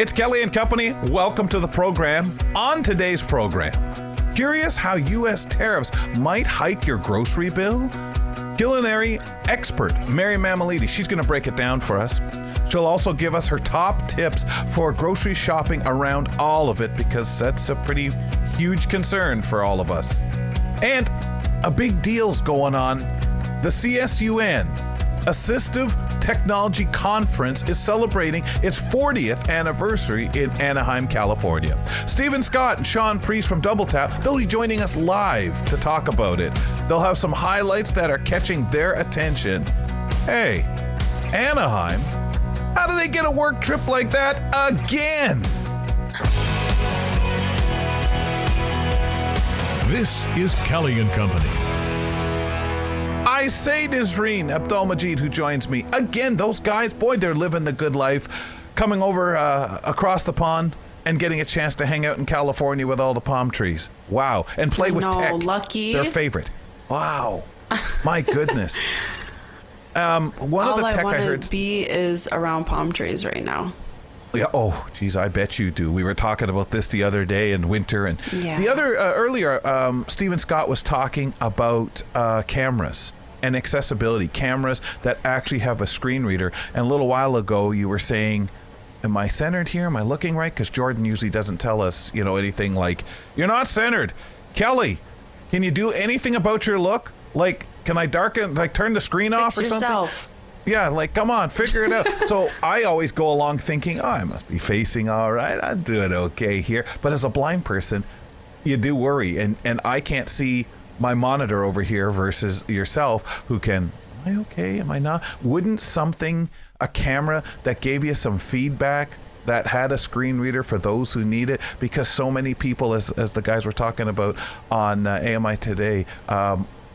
It's Kelly and Company. Welcome to the program. On today's program, curious how U.S. tariffs might hike your grocery bill? Culinary expert Mary Mammoliti, she's going to break it down for us. She'll also give us her top tips for grocery shopping around all of it, because that's a pretty huge concern for all of us. And a big deal's going on. The CSUN Assistive Technology Conference is celebrating its 40th anniversary in Anaheim, California. Scott and Shaun Preece from Double Tap, they'll be joining us live to talk about it. They'll have some highlights that are catching their attention. Hey, Anaheim, how do they get a work trip like that again? This is Kelly and Company. I say Nisreen Abdul-Majid, who joins me. Again, those guys, boy, they're living the good life, coming over across the pond and getting a chance to hang out in California with all the palm trees. Wow. And play with tech. Lucky. Their favorite. Wow. My goodness. One all of the tech I I heard... want to be is around palm trees right now. Yeah. Oh, geez, I bet you do. We were talking about this the other day in winter. And the other, earlier, Stephen Scott was talking about cameras and accessibility, cameras that actually have a screen reader. And a little while ago, you were saying, am I centered here? Am I looking right? Because Jordan usually doesn't tell us, anything like, you're not centered. Kelly, can you do anything about your look? Like, can I darken, turn the screen off or yourself. something? Yeah, come on, figure it out. So I always go along thinking, I must be facing all right. I'm doing okay here. But as a blind person, you do worry. And I can't see my monitor over here versus yourself, who can, am I okay? Am I not? Wouldn't a camera that gave you some feedback, that had a screen reader for those who need it? Because so many people, as the guys were talking about on AMI today,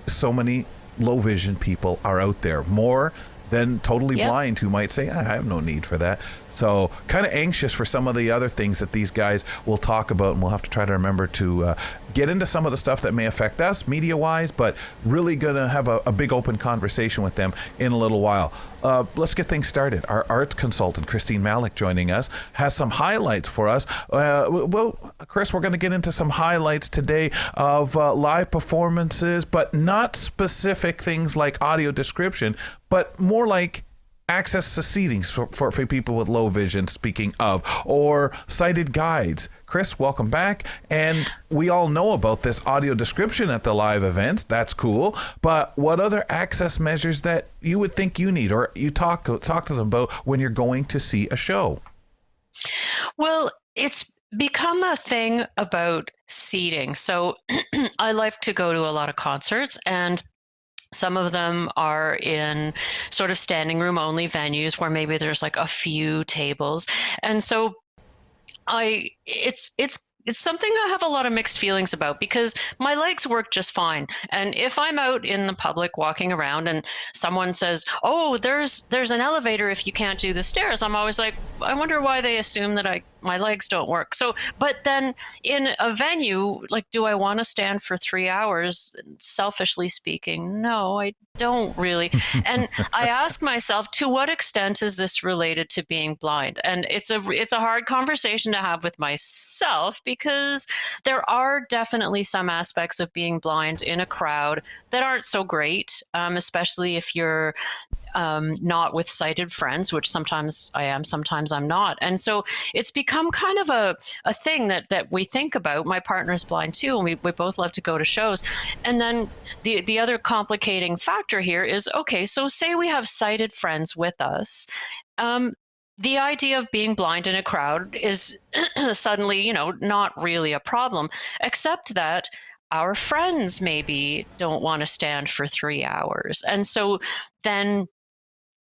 so many low vision people are out there. More than totally blind, who might say, I have no need for that. So kind of anxious for some of the other things that these guys will talk about, and we'll have to try to remember to get into some of the stuff that may affect us media-wise, but really going to have a big open conversation with them in a little while. Let's get things started. Our arts consultant, Christine Malec, joining us, has some highlights for us. Well, Chris, we're going to get into some highlights today of live performances, but not specific things like audio description, but more like access to seatings for people with low vision, speaking of, or sighted guides. Chris, welcome back. And we all know about this audio description at the live events. That's cool. But what other access measures that you would think you need, or you talk to them about when you're going to see a show? Well, it's become a thing about seating. So I like to go to a lot of concerts, and some of them are in sort of standing room only venues where maybe there's like a few tables. And so it's something I have a lot of mixed feelings about, because my legs work just fine. And if I'm out in the public walking around and someone says, oh, there's an elevator if you can't do the stairs, I'm always like, I wonder why they assume that my legs don't work. So, but then in a venue, do I want to stand for 3 hours? Selfishly speaking, no, I don't really. And I ask myself, to what extent is this related to being blind? And it's a hard conversation to have with myself, because there are definitely some aspects of being blind in a crowd that aren't so great, especially if you're not with sighted friends, which sometimes I am, sometimes I'm not. And so it's become kind of a thing that we think about. My partner's blind too, and we both love to go to shows. And then the other complicating factor here is, okay, so say we have sighted friends with us. The idea of being blind in a crowd is suddenly, not really a problem, except that our friends maybe don't want to stand for 3 hours. And so then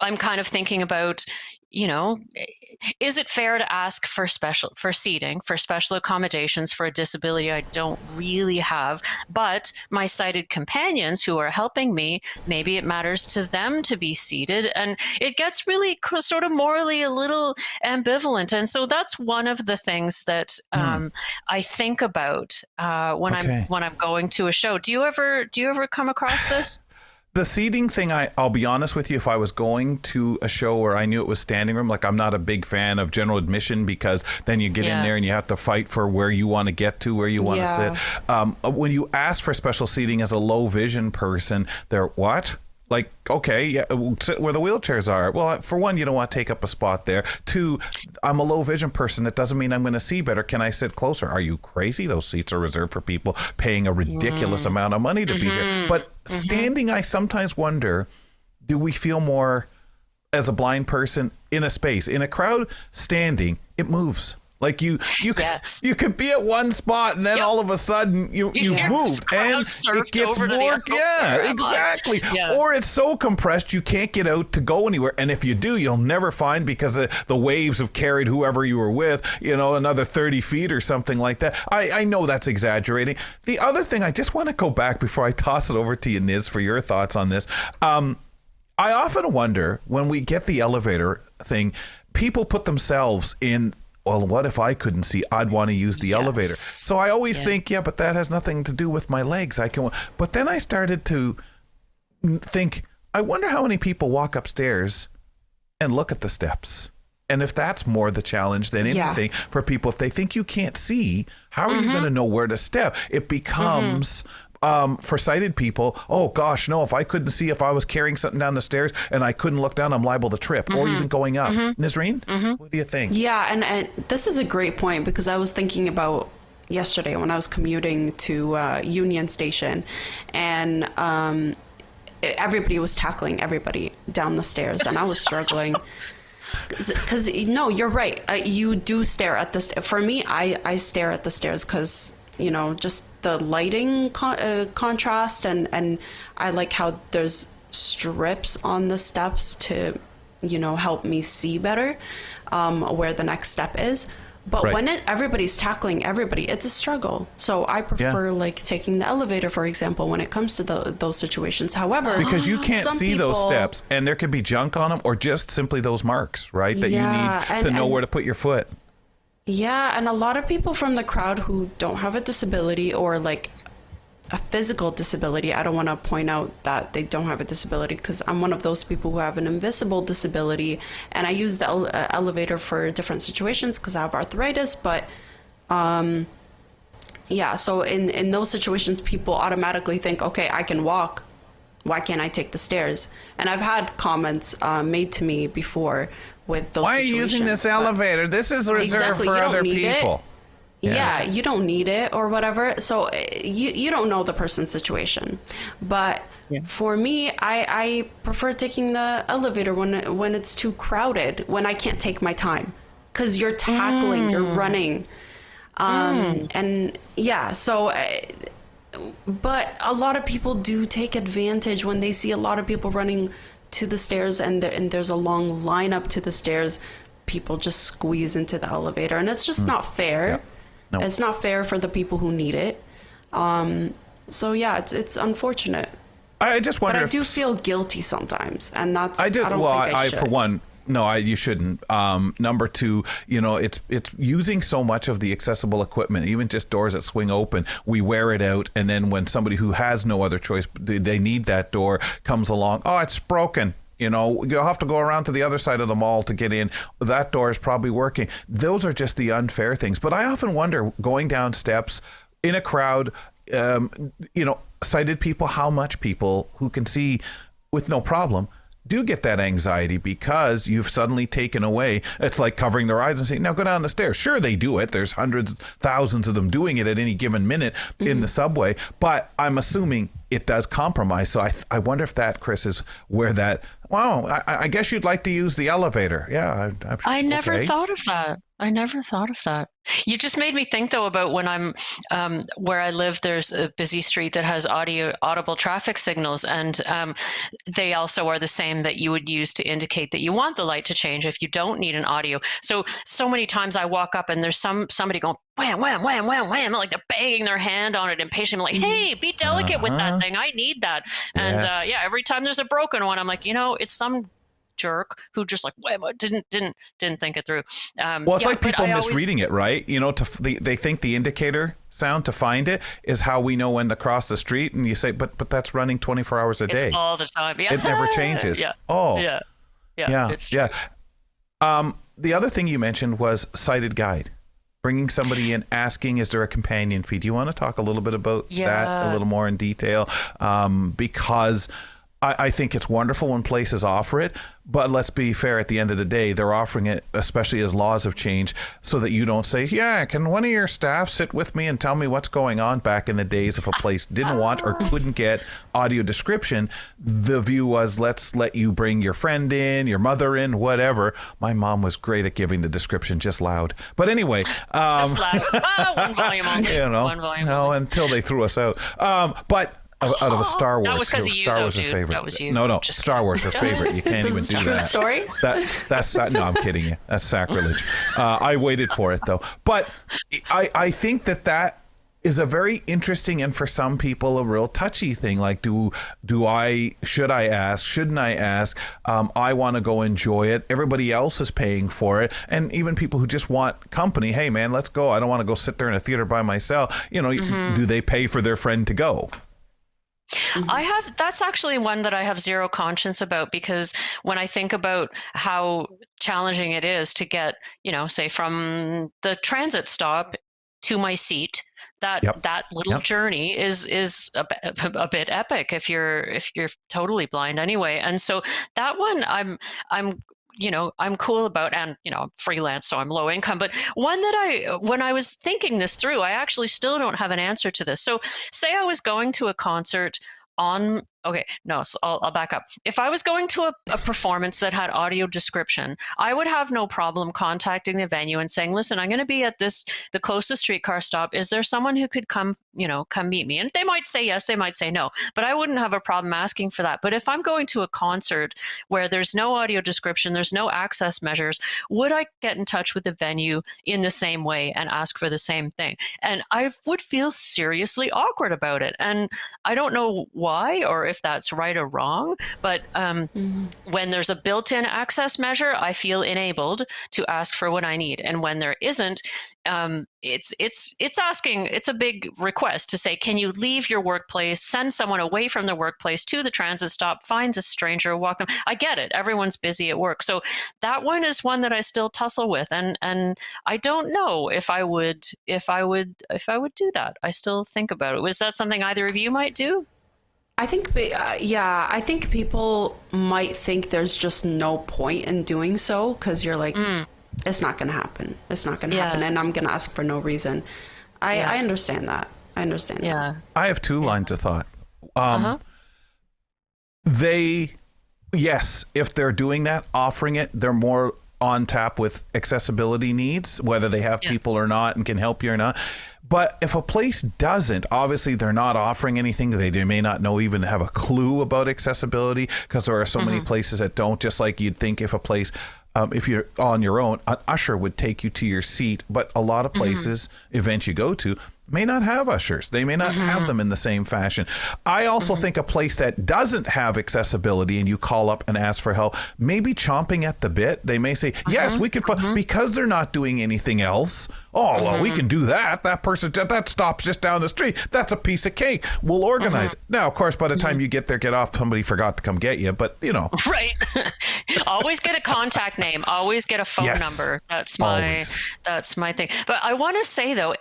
I'm kind of thinking about, is it fair to ask for seating, for special accommodations for a disability I don't really have, but my sighted companions who are helping me, maybe it matters to them to be seated, and it gets really sort of morally a little ambivalent. And so that's one of the things that I think about when I'm going to a show. Do you ever come across this? The seating thing, I'll be honest with you, if I was going to a show where I knew it was standing room, like I'm not a big fan of general admission because then you get in there and you have to fight for where you want to get to, where you want to sit. When you ask for special seating as a low vision person, they're what? Like, okay, yeah, sit where the wheelchairs are. Well, for one, you don't want to take up a spot there. Two, I'm a low vision person. That doesn't mean I'm going to see better. Can I sit closer? Are you crazy? Those seats are reserved for people paying a ridiculous amount of money to be there. But standing, I sometimes wonder, do we feel more as a blind person in a space? In a crowd, standing, it moves. Like you could be at one spot and then all of a sudden you've moved and it gets more. Yeah, exactly. Yeah. Or it's so compressed you can't get out to go anywhere. And if you do, you'll never find because the waves have carried whoever you were with, another 30 feet or something like that. I know that's exaggerating. The other thing, I just want to go back before I toss it over to you, Niz, for your thoughts on this. I often wonder when we get the elevator thing, people put themselves in, well, what if I couldn't see? I'd want to use the elevator. So I always think, but that has nothing to do with my legs. But then I started to think, I wonder how many people walk upstairs and look at the steps. And if that's more the challenge than anything for people, if they think you can't see, how are you going to know where to step? It becomes... for sighted people, oh gosh, no, if I couldn't see, if I was carrying something down the stairs and I couldn't look down, I'm liable to trip or even going up. Nisreen, what do you think? Yeah, and this is a great point because I was thinking about yesterday when I was commuting to Union Station and everybody was tackling everybody down the stairs and I was struggling. Because, no, you're right. You do stare at the for me, I stare at the stairs because, just the lighting contrast and I like how there's strips on the steps to, help me see better where the next step is. But when everybody's tackling everybody, it's a struggle. So I prefer like taking the elevator, for example, when it comes to those situations. However, because you can't see those steps and there could be junk on them or just simply those marks, right? That you need to know where to put your foot. Yeah, and a lot of people from the crowd who don't have a disability or like a physical disability, I don't want to point out that they don't have a disability because I'm one of those people who have an invisible disability and I use the elevator for different situations because I have arthritis, but so in those situations people automatically think, okay, I can walk, why can't I take the stairs? And I've had comments made to me before with those situations. Why are you using this elevator? This is reserved for other people. Yeah, you don't need it or whatever. So you don't know the person's situation. But for me, I prefer taking the elevator when it's too crowded, when I can't take my time. Because you're tackling, you're running. And so... but a lot of people do take advantage when they see a lot of people running to the stairs and there's a long line up to the stairs. People just squeeze into the elevator and it's just not fair. Yeah. No. It's not fair for the people who need it. It's unfortunate. I just wonder. But I do feel guilty sometimes, and that's. I do. I don't think I should. For one. No, you shouldn't. Number two, it's using so much of the accessible equipment, even just doors that swing open. We wear it out, and then when somebody who has no other choice, they need that door, comes along. Oh, it's broken. You'll have to go around to the other side of the mall to get in. That door is probably working. Those are just the unfair things. But I often wonder, going down steps in a crowd, sighted people, how much people who can see with no problem do get that anxiety because you've suddenly taken away. It's like covering their eyes and saying, now go down the stairs. Sure, they do it. There's hundreds, thousands of them doing it at any given minute in the subway. But I'm assuming it does compromise. So I wonder if that, Chris, is where that, I guess you'd like to use the elevator. Yeah. I never thought of that. You just made me think, though, about when I'm where I live, there's a busy street that has audible traffic signals, and they also are the same that you would use to indicate that you want the light to change if you don't need an audio. So many times I walk up and there's somebody going wham, wham, wham, wham, wham, like they're banging their hand on it impatiently, like, hey, be delicate with that thing. I need that. And every time there's a broken one, I'm like, it's some jerk who just like didn't think it through. Well, it's like people misreading it, right? You know, they think the indicator sound to find it is how we know when to cross the street, and you say, but that's running 24 hours a day. It's all the time. Yeah. It never changes. Yeah. Oh. Yeah. It's true. Yeah. The other thing you mentioned was sighted guide. Bringing somebody in, asking, is there a companion fee? Do you want to talk a little bit about that a little more in detail? Because I think it's wonderful when places offer it, but let's be fair, at the end of the day, they're offering it, especially as laws have changed, so that you don't say, yeah, can one of your staff sit with me and tell me what's going on? Back in the days, if a place didn't want or couldn't get audio description, the view was, let's let you bring your friend in, your mother in, whatever. My mom was great at giving the description, just loud. But anyway. Just loud. One volume only. You know, one volume only. Until they threw us out. But out of a Star Wars. That was because of you, Star Wars dude. her favorite. That was you. No, Just Star Wars her favorite. You can't even do True that. story? That's no, I'm kidding you. That's sacrilege. I waited for it though. But I think that is a very interesting, and for some people a real touchy thing. Like, should I ask? Shouldn't I ask? I want to go enjoy it. Everybody else is paying for it, and even people who just want company. Hey man, let's go. I don't want to go sit there in a theater by myself. You know, do they pay for their friend to go? That's actually one that I have zero conscience about, because when I think about how challenging it is to get, you know, say from the transit stop to my seat, that little journey is a bit epic if you're totally blind anyway. And so that one I'm cool about, and I'm freelance, so I'm low income. But one that when I was thinking this through, I actually still don't have an answer to this. So say I was going to a concert so I'll back up. If I was going to a performance that had audio description, I would have no problem contacting the venue and saying, listen, I'm going to be at the closest streetcar stop. Is there someone who could come meet me? And they might say yes, they might say no, but I wouldn't have a problem asking for that. But if I'm going to a concert where there's no audio description, there's no access measures, would I get in touch with the venue in the same way and ask for the same thing? And I would feel seriously awkward about it. And I don't know why, or if that's right or wrong, but when there's a built-in access measure, I feel enabled to ask for what I need. And when there isn't, it's a big request to say, can you leave your workplace, send someone away from their workplace to the transit stop, find a stranger, walk them. I get it. Everyone's busy at work. So that one is one that I still tussle with. And I don't know if I would do that. I still think about it. Was that something either of you might do? I think, I think people might think there's just no point in doing so, because you're like, it's not going to happen. It's not going to happen, and I'm going to ask for no reason. I understand that. Yeah. I have two lines of thought. If they're doing that, offering it, they're more on tap with accessibility needs, whether they have people or not and can help you or not. But if a place doesn't, obviously they're not offering anything. They may not even have a clue about accessibility, because there are so many places that don't. Just like you'd think if a place, if you're on your own, an usher would take you to your seat. But a lot of places, events you go to, may not have ushers. They may not have them in the same fashion. I also think a place that doesn't have accessibility and you call up and ask for help, maybe chomping at the bit. They may say, yes, we can, because they're not doing anything else. Oh, well, we can do that. That person, that stops just down the street. That's a piece of cake. We'll organize it. Now, of course, by the time you get off, somebody forgot to come get you, but Right. Always get a contact name. Always get a phone number. That's my thing. But I want to say though,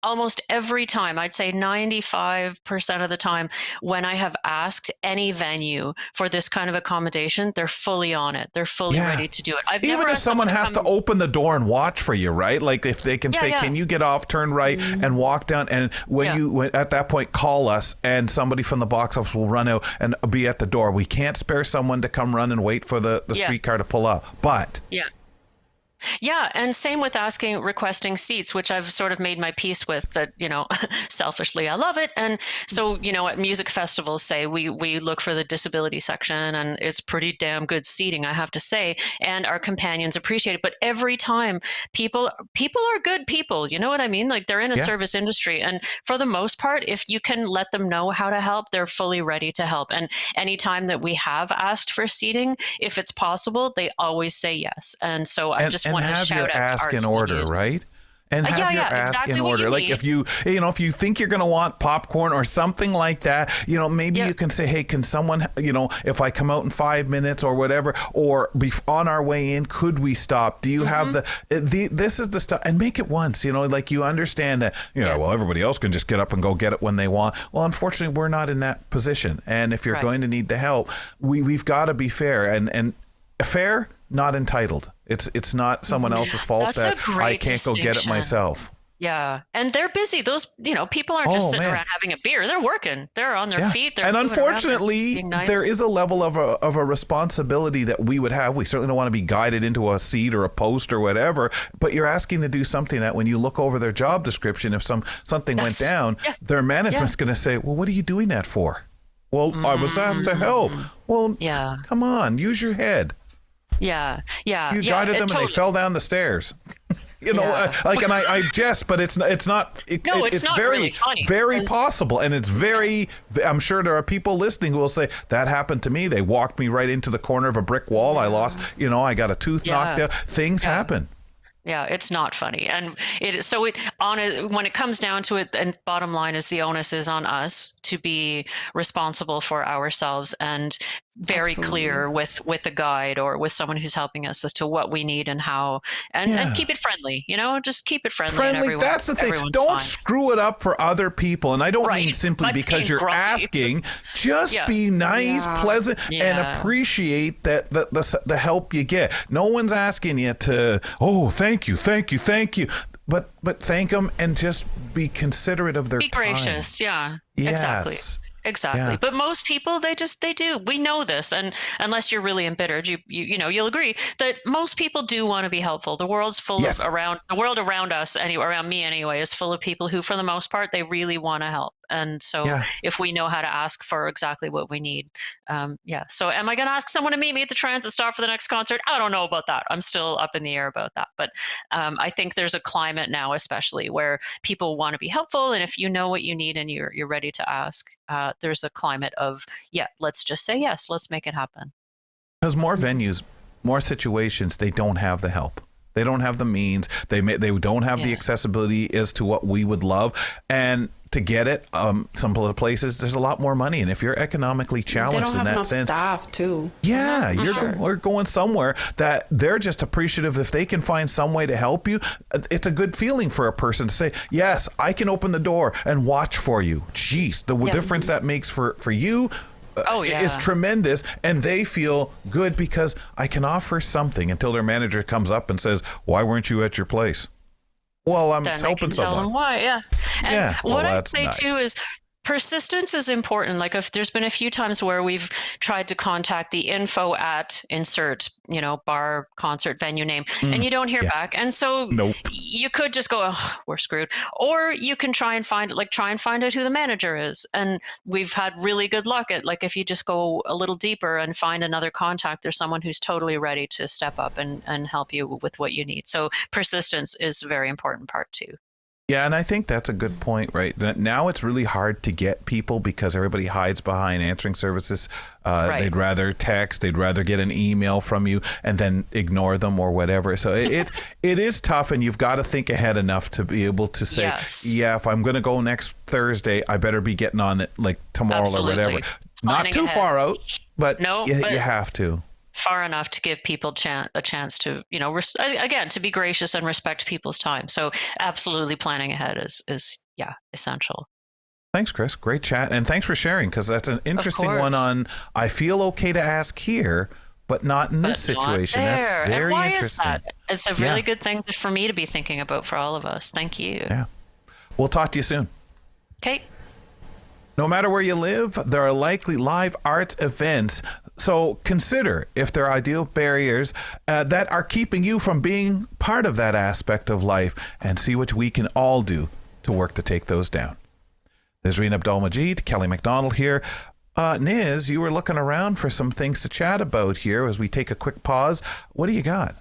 almost every time, I'd say 95% of the time, when I have asked any venue for this kind of accommodation, they're fully on it. They're fully ready to do it. Even if someone has to open the door and watch for you, right? Like if they can say, can you get off, turn right, and walk down? And when you, at that point, call us, and somebody from the box office will run out and be at the door. We can't spare someone to come run and wait for the streetcar to pull up. But Yeah, and same with requesting seats, which I've sort of made my peace with that, selfishly I love it. And so, at music festivals, say we look for the disability section, and it's pretty damn good seating, I have to say, and our companions appreciate it. But every time people are good people, you know what I mean? Like, they're in a service industry, and for the most part, if you can let them know how to help, they're fully ready to help. And anytime that we have asked for seating, if it's possible, they always say yes. And so I just want to have shout your out ask to in arts order, venues. right? And have your ask exactly in order. Like, if you think you're going to want popcorn or something like that, maybe you can say, hey, can someone, if I come out in 5 minutes or whatever, or on our way in, could we stop? Do you have this is the stuff, and make it once, like, you understand that, well, everybody else can just get up and go get it when they want. Well, unfortunately, we're not in that position. And if you're going to need the help, we've got to be fair and fair, not entitled. It's not someone else's fault that I can't go get it myself. Yeah. And they're busy. Those, people aren't just sitting around having a beer. They're working. They're on their feet. They're and unfortunately, nice. There is a level of a responsibility that we would have. We certainly don't want to be guided into a seat or a post or whatever, but you're asking to do something that when you look over their job description, if something went down, their management's going to say, well, what are you doing that for? Well, I was asked to help. Well, come on, use your head. Yeah. You guided them and they fell down the stairs. And I jest, but it's not. It's not very, really funny. Very possible, and it's very. I'm sure there are people listening who will say that happened to me. They walked me right into the corner of a brick wall. I lost. I got a tooth knocked out. Things happen. Yeah, it's not funny. And when it comes down to it, and bottom line is the onus is on us to be responsible for ourselves and very clear with a guide or with someone who's helping us as to what we need and how, and keep it friendly, just keep it friendly. And that's the thing. Don't screw it up for other people. And I don't mean simply because you're grumpy. Asking, just be nice, pleasant, and appreciate the help you get. No one's asking you to, thank you. But thank them and just be considerate of their time. Be gracious. Yeah, yes. Exactly. Yeah. But most people, they do. We know this. And unless you're really embittered, you'll agree that most people do want to be helpful. The world's full of the world around us, around me anyway, is full of people who, for the most part, they really want to help. And so if we know how to ask for exactly what we need. So am I going to ask someone to meet me at the transit stop for the next concert? I don't know about that. I'm still up in the air about that. But I think there's a climate now, especially where people want to be helpful. And if you know what you need and you're ready to ask, there's a climate of, let's just say yes, let's make it happen. Because more venues, more situations, they don't have the help. They don't have the means. They don't have the accessibility as to what we would love. And to get it, some places, there's a lot more money. And if you're economically challenged in that sense. They don't have enough staff, too. Yeah, we're going somewhere that they're just appreciative if they can find some way to help you. It's a good feeling for a person to say, yes, I can open the door and watch for you. Jeez, the difference that makes for you is tremendous, and they feel good because I can offer something until their manager comes up and says, why weren't you at your place? Well, I'm helping someone. Tell them why, And what I'd say too is persistence is important. Like, if there's been a few times where we've tried to contact the info at insert, bar, concert, venue name, and you don't hear back. And so you could just go, we're screwed. Or you can try and find out who the manager is. And we've had really good luck at, like, if you just go a little deeper and find another contact, there's someone who's totally ready to step up and help you with what you need. So persistence is a very important part too. Yeah, and I think that's a good point, right? Now it's really hard to get people because everybody hides behind answering services. They'd rather text, they'd rather get an email from you and then ignore them or whatever. So it is tough, and you've got to think ahead enough to be able to say, if I'm going to go next Thursday, I better be getting on it like tomorrow or whatever. Not too far out, but you have to. Far enough to give people a chance to, again, to be gracious and respect people's time. So absolutely planning ahead is essential. Thanks, Chris. Great chat. And thanks for sharing, because that's an interesting one on, I feel okay to ask here, but not in this situation. That's very interesting. Is that? It's a really good thing for me to be thinking about for all of us. Thank you. Yeah. We'll talk to you soon. Okay. No matter where you live, there are likely live arts events So consider if there are ideal barriers that are keeping you from being part of that aspect of life, and see what we can all do to work to take those down. Nazreen Abdul-Majid, Kelly MacDonald here. Niz, you were looking around for some things to chat about here as we take a quick pause. What do you got?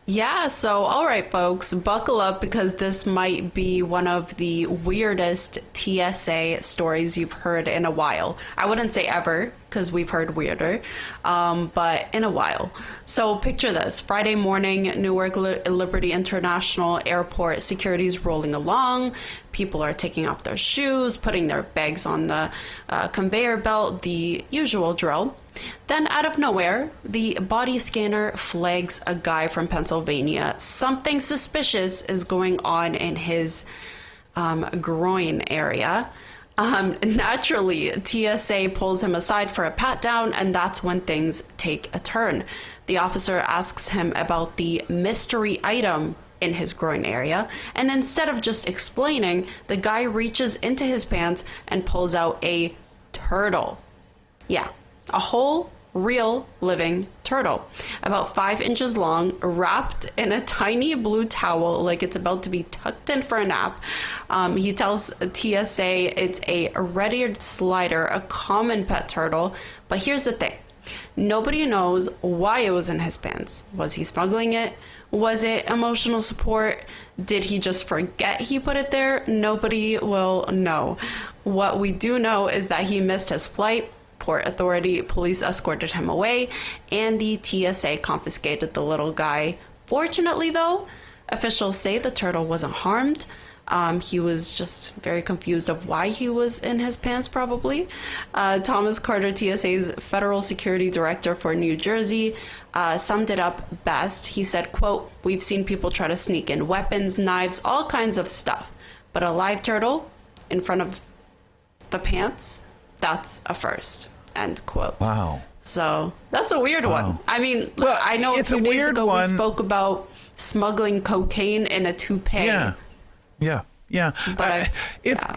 Yeah, so all right, folks, buckle up because this might be one of the weirdest TSA stories you've heard in a while. I wouldn't say ever because we've heard weirder, but in a while. So picture this. Friday morning, Newark Liberty International Airport, security's rolling along. People are taking off their shoes, putting their bags on the conveyor belt, the usual drill. Then out of nowhere, the body scanner flags a guy from Pennsylvania. Something suspicious is going on in his groin area. Naturally, TSA pulls him aside for a pat down, and that's when things take a turn. The officer asks him about the mystery item in his groin area, and instead of just explaining, the guy reaches into his pants and pulls out a turtle. Yeah, a whole real living turtle, about 5 inches long, wrapped in a tiny blue towel like it's about to be tucked in for a nap. He tells TSA it's a red-eared slider, a common pet turtle. But here's the thing. Nobody knows why it was in his pants. Was he smuggling it? Was it emotional support? Did he just forget he put it there? Nobody will know. What we do know is that he missed his flight. Port Authority police escorted him away, and the TSA confiscated the little guy. Fortunately, though, officials say the turtle wasn't harmed. He was just very confused of why he was in his pants, probably. Thomas Carter, TSA's federal security director for New Jersey, summed it up best. He said, quote, "We've seen people try to sneak in weapons, knives, all kinds of stuff. But a live turtle in front of the pants, that's a first." End quote. Wow. So that's a weird one. I mean, look, Well, I know it's a few a days weird ago one. we spoke about smuggling cocaine in a toupee. Yeah. But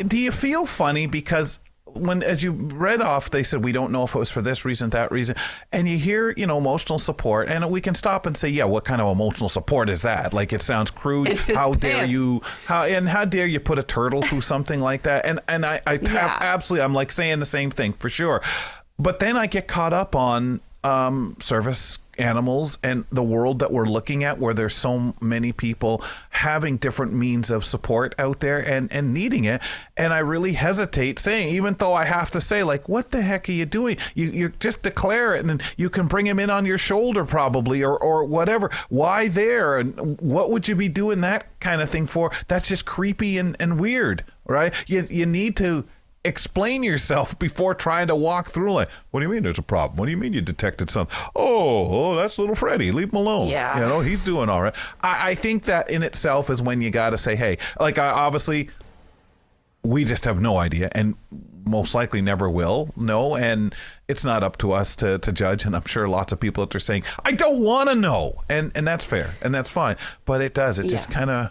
Do you feel funny because when, as you read off, they said we don't know if it was for this reason, that reason, and you hear, emotional support, and we can stop and say, yeah, what kind of emotional support is that? Like, it sounds crude. How dare you? How dare you put a turtle through something like that? And I absolutely, I'm like saying the same thing for sure. But then I get caught up on service animals and the world that we're looking at, where there's so many people having different means of support out there and needing it. And I really hesitate saying, even though I have to say, like, what the heck are you doing? You just declare it, and you can bring him in on your shoulder probably, or whatever. Why there? And what would you be doing that kind of thing for? That's just creepy and weird, right? You need to explain yourself before trying to walk through. Like, what do you mean there's a problem? What do you mean you detected something? Oh, that's little Freddie. Leave him alone. Yeah. He's doing all right. I think that in itself is when you got to say, hey, like, obviously we just have no idea, and most likely never will know, and it's not up to us to judge. And I'm sure lots of people out there saying, I don't want to know, and that's fair and that's fine. But it just kind of.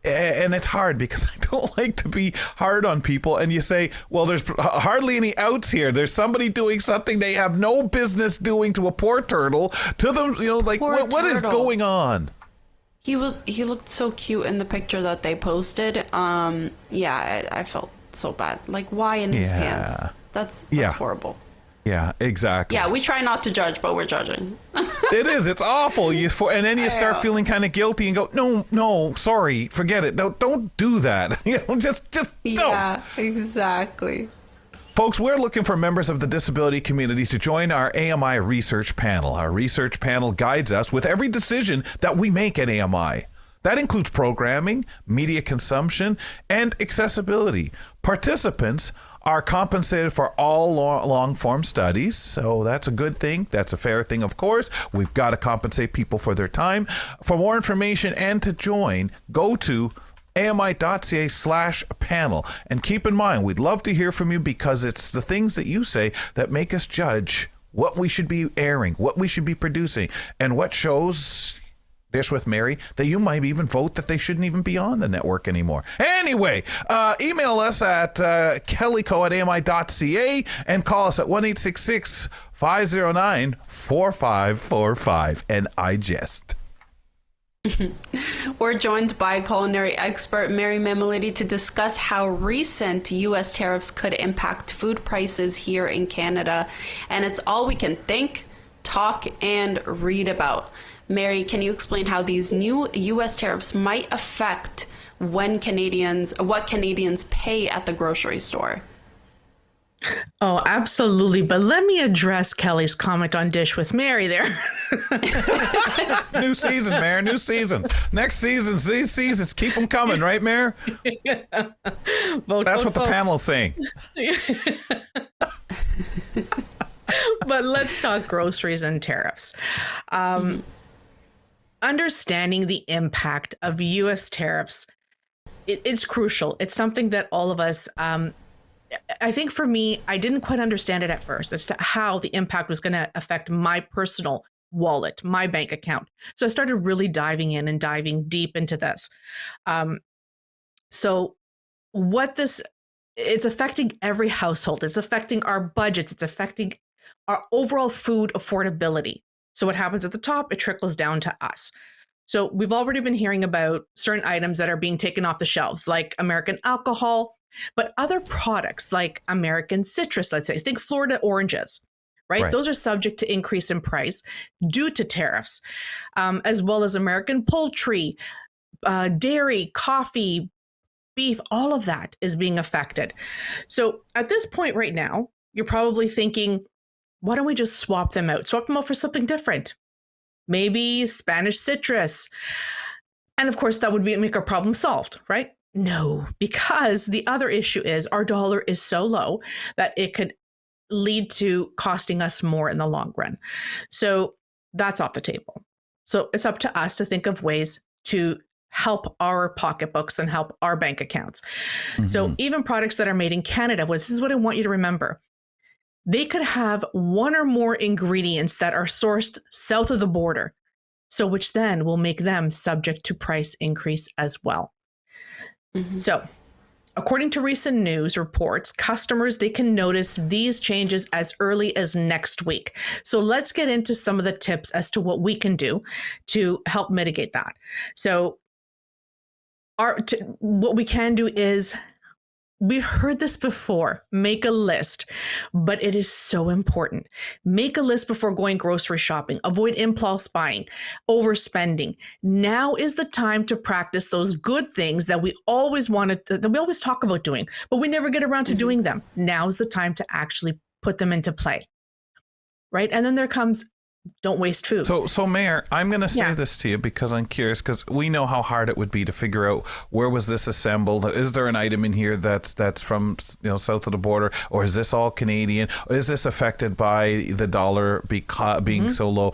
And it's hard because I don't like to be hard on people. And you say, well, there's hardly any outs here. There's somebody doing something they have no business doing to a poor turtle, to them, like, what is going on? He looked so cute in the picture that they posted. I felt so bad. Like, why in his pants? That's horrible. Yeah, exactly. Yeah, we try not to judge, but we're judging. It is. It's awful. And then you start feeling kind of guilty and go, no, sorry, forget it. Don't do that. Just don't. Yeah, exactly. Folks, we're looking for members of the disability communities to join our AMI research panel. Our research panel guides us with every decision that we make at AMI. That includes programming, media consumption, and accessibility. Participants are compensated for all long-form studies, so that's a good thing. That's a fair thing, of course. We've got to compensate people for their time. For more information and to join, go to ami.ca/panel. And keep in mind, we'd love to hear from you, because it's the things that you say that make us judge what we should be airing, what we should be producing, and what shows, Dish with Mary, that you might even vote that they shouldn't even be on the network anymore. Anyway, email us at kellyco@ami.ca and call us at 1-866 509-4545. And I jest. We're joined by culinary expert Mary Mammoliti to discuss how recent U.S. tariffs could impact food prices here in Canada. And it's all we can think, talk, and read about. Mary, can you explain how these new U.S. tariffs might affect what Canadians pay at the grocery store? Oh, absolutely. But let me address Kelly's comment on Dish with Mary there. New season, Mayor. New season. Next season, these seasons, keep them coming, right, Mayor? That's what the panel's saying. But let's talk groceries and tariffs. Understanding the impact of U.S. tariffs, it's crucial. It's something that all of us, I think for me, I didn't quite understand it at first as to how the impact was going to affect my personal wallet, my bank account. So I started really diving in and diving deep into this. So it's affecting every household. It's affecting our budgets. It's affecting our overall food affordability. So what happens at the top, it trickles down to us. So we've already been hearing about certain items that are being taken off the shelves, like American alcohol, but other products like American citrus, let's say, think Florida oranges, right? Those are subject to increase in price due to tariffs, as well as American poultry, dairy, coffee, beef, all of that is being affected. So at this point right now, you're probably thinking, why don't we just swap them out for something different? Maybe Spanish citrus. And of course, that would make our problem solved, right? No, because the other issue is our dollar is so low that it could lead to costing us more in the long run. So that's off the table. So it's up to us to think of ways to help our pocketbooks and help our bank accounts. Mm-hmm. So even products that are made in Canada, this is what I want you to remember. They could have one or more ingredients that are sourced south of the border, so which then will make them subject to price increase as well. Mm-hmm. So, according to recent news reports, customers, they can notice these changes as early as next week. So let's get into some of the tips as to what we can do to help mitigate that. So what we can do is, we've heard this before, make a list, but it is so important. Make a list before going grocery shopping. Avoid impulse buying, overspending. Now is the time to practice those good things that we always talk about doing, but we never get around to doing them. Now is the time to actually put them into play, right? And then there comes, don't waste food. So Mayor, I'm going to say this to you because I'm curious, because we know how hard it would be to figure out where was this assembled. Is there an item in here that's from south of the border, or is this all Canadian? Is this affected by the dollar being so low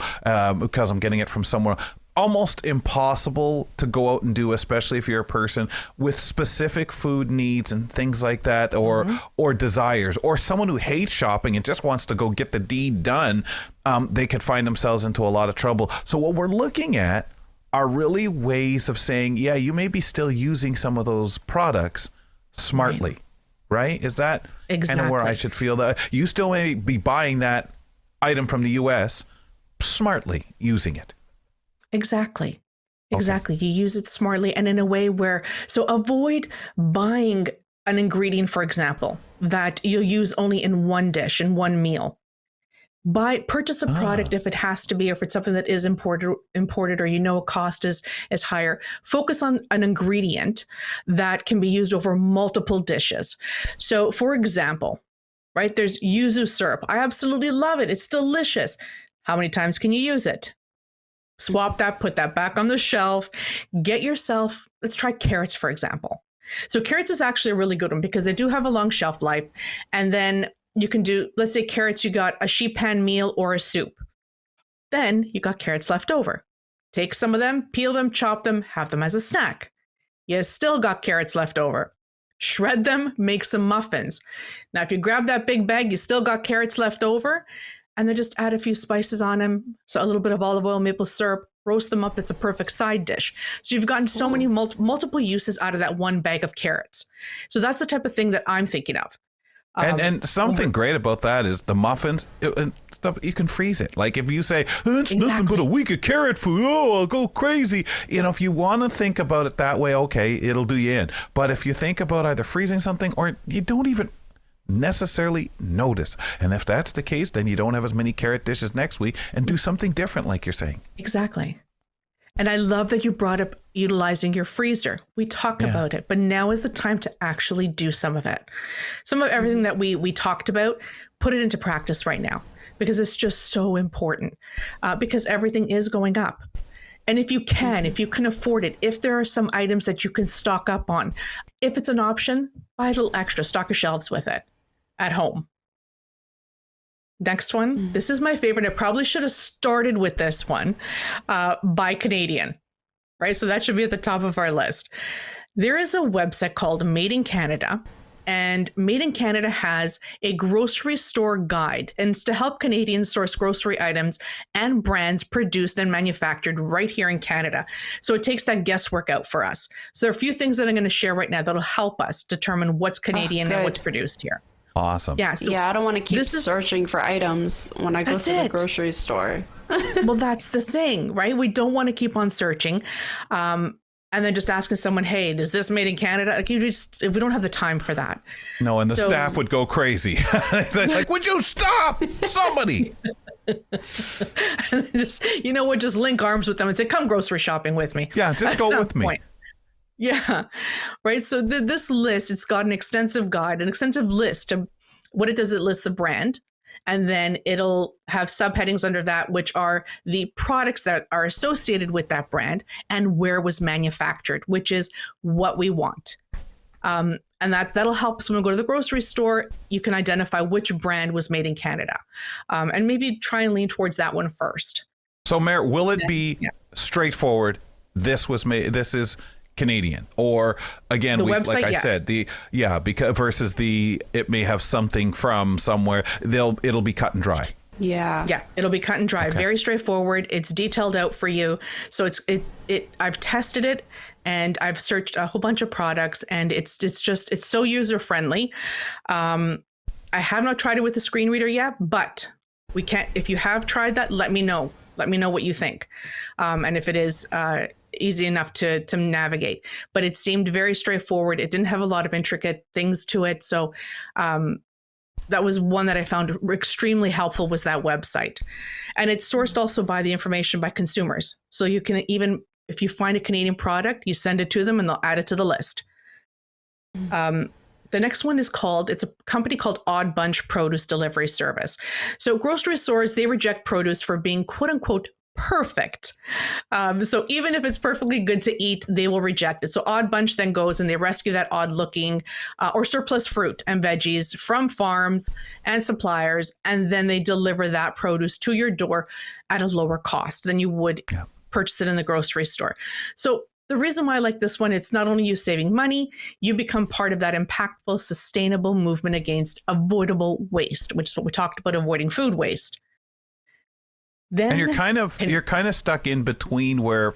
because I'm getting it from somewhere? Almost impossible to go out and do, especially if you're a person with specific food needs and things like that, or desires, or someone who hates shopping and just wants to go get the deed done. They could find themselves into a lot of trouble. So what we're looking at are really ways of saying, yeah, you may be still using some of those products smartly, right? Is that kind of where I should feel that you still may be buying that item from the U.S. smartly, using it? Exactly. You use it smartly and in a way so avoid buying an ingredient, for example, that you'll use only in one dish, in one meal. Purchase a product if it has to be, or if it's something that is imported, or cost is higher. Focus on an ingredient that can be used over multiple dishes. So for example, right, there's yuzu syrup. I absolutely love it. It's delicious. How many times can you use it? Swap that, put that back on the shelf. Get yourself, let's try carrots, for example. So carrots is actually a really good one because they do have a long shelf life. And then you can do, let's say carrots, you got a sheet pan meal or a soup. Then you got carrots left over. Take some of them, peel them, chop them, have them as a snack. You still got carrots left over. Shred them, make some muffins. Now, if you grab that big bag, you still got carrots left over. And then just add a few spices on them. So a little bit of olive oil, maple syrup, roast them up. That's a perfect side dish. So you've gotten so many multiple uses out of that one bag of carrots. So that's the type of thing that I'm thinking of. And something great about that is the muffins and stuff, you can freeze it. Like if you say, it's nothing but a week of carrot food, I'll go crazy. If you want to think about it that way, okay, it'll do you in. But if you think about either freezing something or you don't even necessarily notice, and if that's the case, then you don't have as many carrot dishes next week and do something different, like you're saying. Exactly. And I love that you brought up utilizing your freezer. We talk about it, but now is the time to actually do some of it. Some of everything that we talked about, put it into practice right now, because it's just so important, because everything is going up. And if you can afford it, if there are some items that you can stock up on, if it's an option, buy a little extra, stock your shelves with it at home. Next one. This is my favorite. I probably should have started with this one. Buy Canadian, right? So that should be at the top of our list. There is a website called Made in Canada, and Made in Canada has a grocery store guide, and it's to help Canadians source grocery items and brands produced and manufactured right here in Canada. So it takes that guesswork out for us. So there are a few things that I'm going to share right now that'll help us determine what's Canadian and what's produced here. Awesome. Yeah. So I don't want to keep searching for items when I go to the grocery store. Well, that's the thing, right? We don't want to keep on searching. And then just asking someone, hey, is this made in Canada? Like we don't have the time for that. No, and the staff would go crazy. They're like, would you stop? Somebody. Just link arms with them and say, come grocery shopping with me. Yeah, just go with me. Yeah. Right. So this list, it's got an extensive guide, an extensive list of what it does. It lists the brand, and then it'll have subheadings under that, which are the products that are associated with that brand and where it was manufactured, which is what we want. And that'll help us when we go to the grocery store. You can identify which brand was made in Canada, and maybe try and lean towards that one first. So, Mayor, will it be straightforward? This is Canadian, or again, website, like I said, because versus it may have something from somewhere. It'll be cut and dry. Yeah, it'll be cut and dry. Okay. Very straightforward. It's detailed out for you. So I've tested it, and I've searched a whole bunch of products, and it's so user friendly. I have not tried it with the screen reader yet, but we can't. If you have tried that, let me know. Let me know what you think, and if it is easy enough to navigate. But it seemed very straightforward. It didn't have a lot of intricate things to it. So that was one that I found extremely helpful, was that website. And it's sourced also by the information by consumers. So you can even, if you find a Canadian product, you send it to them and they'll add it to the list. The next one it's a company called Odd Bunch Produce Delivery Service. So grocery stores, they reject produce for being quote unquote perfect. So even if it's perfectly good to eat, they will reject it. So Odd Bunch then goes and they rescue that odd looking or surplus fruit and veggies from farms and suppliers, and then they deliver that produce to your door at a lower cost than you would purchase it in the grocery store. So the reason why I like this one, it's not only you saving money, you become part of that impactful, sustainable movement against avoidable waste, which is what we talked about, avoiding food waste. Then, and you're kind of stuck in between where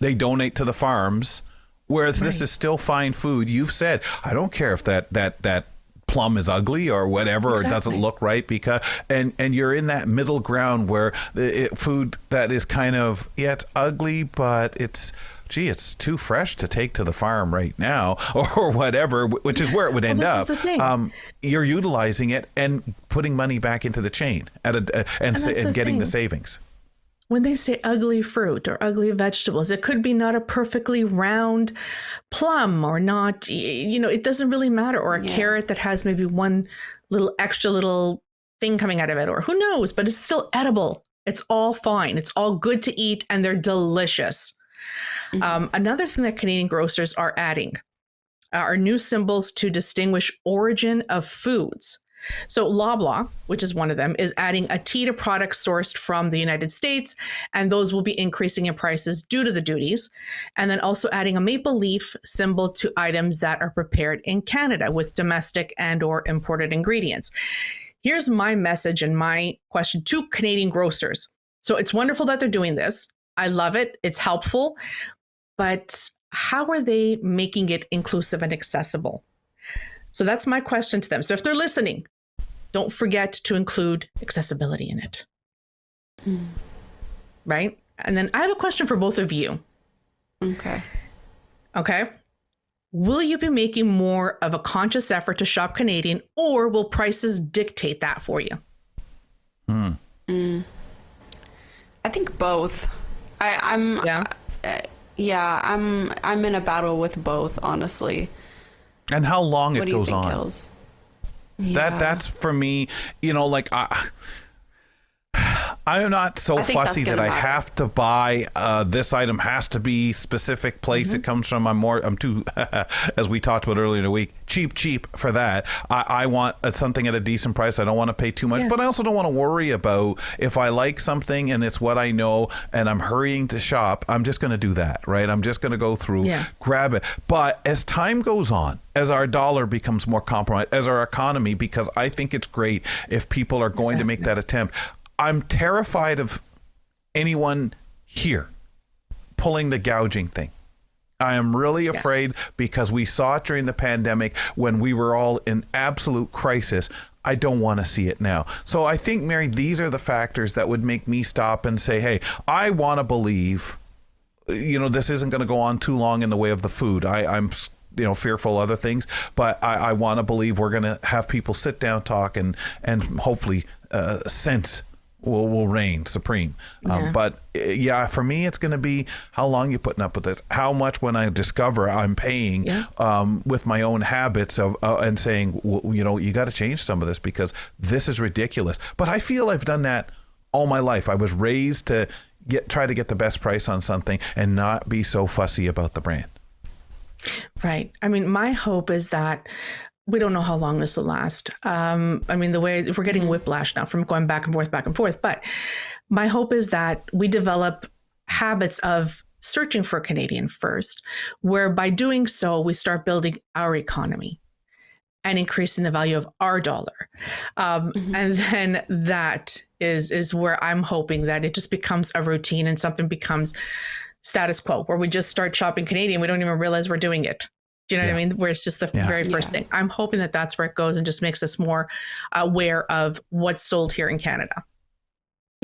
they donate to the farms, whereas this is still fine food. You've said, I don't care if that plum is ugly or whatever, or doesn't look right, because and you're in that middle ground where food that is kind of, it's ugly, but it's too fresh to take to the farm right now, or whatever, which is where it would end up. You're utilizing it and putting money back into the chain and getting the savings. When they say ugly fruit or ugly vegetables, it could be not a perfectly round plum or not, it doesn't really matter. Or a carrot that has maybe one little extra little thing coming out of it, or who knows, but it's still edible. It's all fine. It's all good to eat, and they're delicious. Another thing that Canadian grocers are adding are new symbols to distinguish origin of foods. So Loblaw, which is one of them, is adding a T to products sourced from the United States, and those will be increasing in prices due to the duties. And then also adding a maple leaf symbol to items that are prepared in Canada with domestic and or imported ingredients. Here's my message and my question to Canadian grocers. So it's wonderful that they're doing this. I love it. It's helpful. But how are they making it inclusive and accessible? So that's my question to them. So if they're listening, don't forget to include accessibility in it. Right? And then I have a question for both of you. Okay. Will you be making more of a conscious effort to shop Canadian, or will prices dictate that for you? I think both. I'm in a battle with both, honestly. And how long What it do you goes think, on. Kels? Yeah. That's for me, like I'm not so I think that's fussy that gonna I matter. have to buy this item has to be specific place it comes from. I'm too as we talked about earlier in the week, cheap for that. I want something at a decent price. I don't want to pay too much, but I also don't want to worry about if I like something and it's what I know and I'm hurrying to shop, I'm just going to do that, right? I'm just going to go through, grab it. But as time goes on, as our dollar becomes more compromised, as our economy, because I think it's great if people are going to make that attempt. I'm terrified of anyone here pulling the gouging thing. I am really afraid because we saw it during the pandemic when we were all in absolute crisis. I don't want to see it now. So I think, Mary, these are the factors that would make me stop and say, hey, I want to believe, this isn't going to go on too long in the way of the food. I'm fearful of other things, but I want to believe we're going to have people sit down, talk, and hopefully sense will reign supreme. But for me, it's going to be how long you're putting up with this, how much when I discover I'm paying with my own habits of and saying, you got to change some of this because this is ridiculous. But I feel I've done that all my life. I was raised to try to get the best price on something and not be so fussy about the brand. Right. I mean, my hope is that we don't know how long this will last. The way we're getting whiplash now from going back and forth. But my hope is that we develop habits of searching for Canadian first, where by doing so, we start building our economy and increasing the value of our dollar. And then that is where I'm hoping that it just becomes a routine and something becomes status quo, where we just start shopping Canadian. We don't even realize we're doing it. Do you know what I mean? Where it's just the very first thing. I'm hoping that that's where it goes and just makes us more aware of what's sold here in Canada.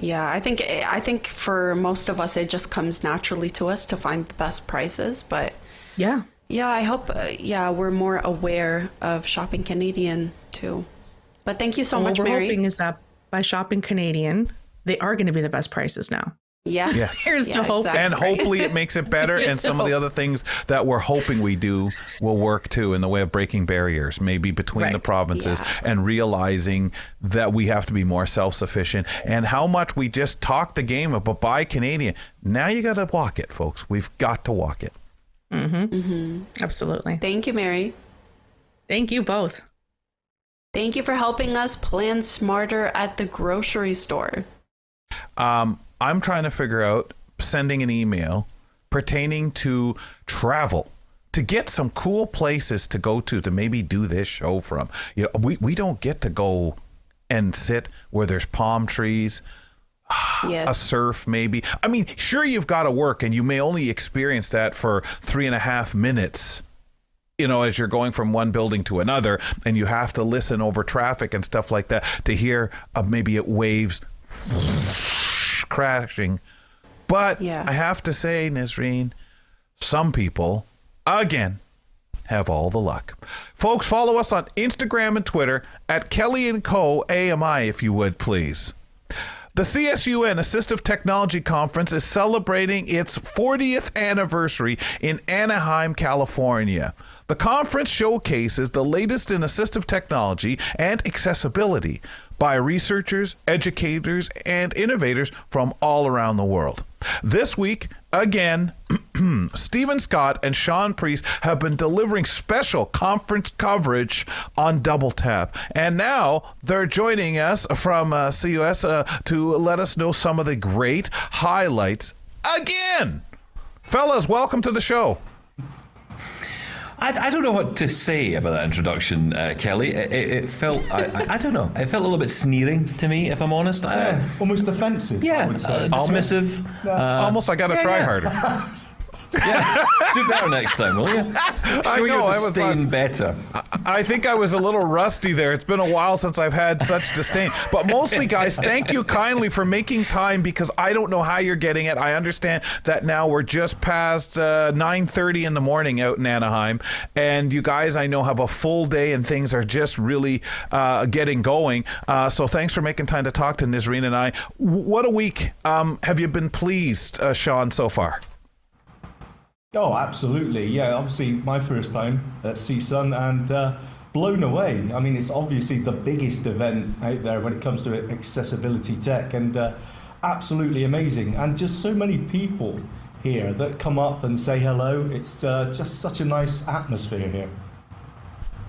Yeah, I think for most of us, it just comes naturally to us to find the best prices. But I hope, we're more aware of shopping Canadian too. But thank you so much, Mary. What we're hoping is that by shopping Canadian, they are going to be the best prices now. Yeah. Yes. Here's to hope. Exactly. And hopefully it makes it better. And some of the other things that we're hoping we do will work too in the way of breaking barriers, maybe between the provinces and realizing that we have to be more self-sufficient and how much we just talk the game about buy Canadian. Now you got to walk it, folks. We've got to walk it. Absolutely. Thank you, Mary. Thank you both. Thank you for helping us plan smarter at the grocery store. I'm trying to figure out sending an email pertaining to travel to get some cool places to go to maybe do this show from. We don't get to go and sit where there's palm trees, a surf maybe. I mean, sure, you've got to work and you may only experience that for 3.5 minutes, as you're going from one building to another, and you have to listen over traffic and stuff like that to hear maybe it waves crashing. But I have to say, Nisreen, some people, again, have all the luck. Folks, follow us on Instagram and Twitter at Kelly & Co. AMI, if you would, please. The CSUN Assistive Technology Conference is celebrating its 40th anniversary in Anaheim, California. The conference showcases the latest in assistive technology and accessibility by researchers, educators, and innovators from all around the world. This week, again, Scott and Shaun Preece have been delivering special conference coverage on Double Tap. And now they're joining us from CUS to let us know some of the great highlights again. Fellas, welcome to the show. I don't know what to say about that introduction, Kelly. It felt, I don't know, it felt a little bit sneering to me, if I'm honest. Almost offensive. Yeah, dismissive. Almost I got to try harder. Yeah, do better next time, will you? Show your disdain better. I think I was a little rusty there. It's been a while since I've had such disdain. But mostly, guys, thank you kindly for making time, because I don't know how you're getting it. I understand that now we're just past 9:30 in the morning out in Anaheim, and you guys, I know, have a full day and things are just really getting going. So thanks for making time to talk to Nisreen and I. What a week. Have you been pleased, Shaun, so far? Oh, absolutely. Yeah, obviously my first time at CSUN, and blown away. I mean, it's obviously the biggest event out there when it comes to accessibility tech, and absolutely amazing. And just so many people here that come up and say hello. It's just such a nice atmosphere here.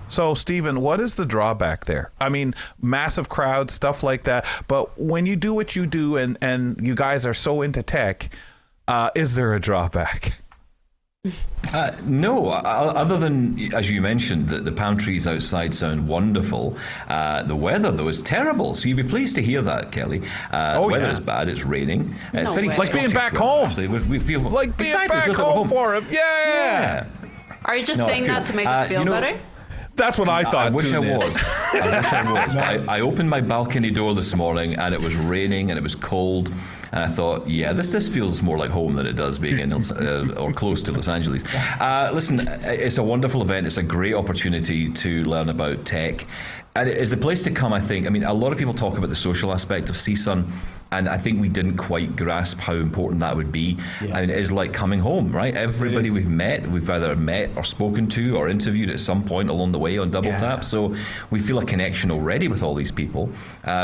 So, Stephen, what is the drawback there? I mean, massive crowd, stuff like that. But when you do what you do, and you guys are so into tech, is there a drawback? No, other than, as you mentioned, that the palm trees outside sound wonderful. The weather, though, is terrible. So you'd be pleased to hear that, Kelly. The weather is bad. It's raining. It's very like being back home. Actually. We feel like being back home for him. Yeah. Are you just saying that to make us feel better? That's what I thought. I wish I was. But I opened my balcony door this morning, and it was raining and it was cold. And I thought, yeah, this feels more like home than it does being in or close to Los Angeles. Listen, it's a wonderful event. It's a great opportunity to learn about tech. And it's the place to come, I think. I mean, a lot of people talk about the social aspect of CSUN, and I think we didn't quite grasp how important that would be. Yeah. And it is like coming home, right? Everybody we've either met or spoken to or interviewed at some point along the way on Double Tap. So we feel a connection already with all these people.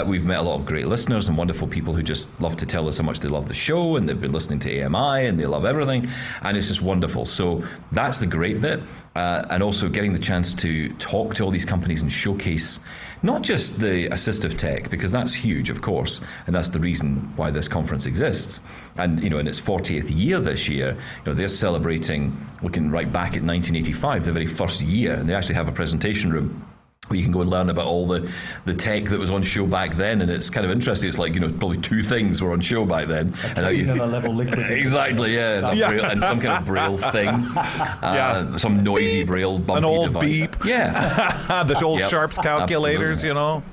We've met a lot of great listeners and wonderful people who just love to tell us how much they love the show, and they've been listening to AMI and they love everything. And it's just wonderful. So that's the great bit. And also getting the chance to talk to all these companies and showcase not just the assistive tech, because that's huge, of course, and that's the reason why this conference exists. And in its 40th year this year, they're celebrating, looking right back at 1985, the very first year, and they actually have a presentation room where you can go and learn about all the tech that was on show back then. And it's kind of interesting. It's like, probably two things were on show back then. And a level liquid. Exactly, yeah. Braille, and some kind of braille thing. Some noisy beep. Braille bumpy an old device. Beep. Yeah. The old Sharps calculators, Oh,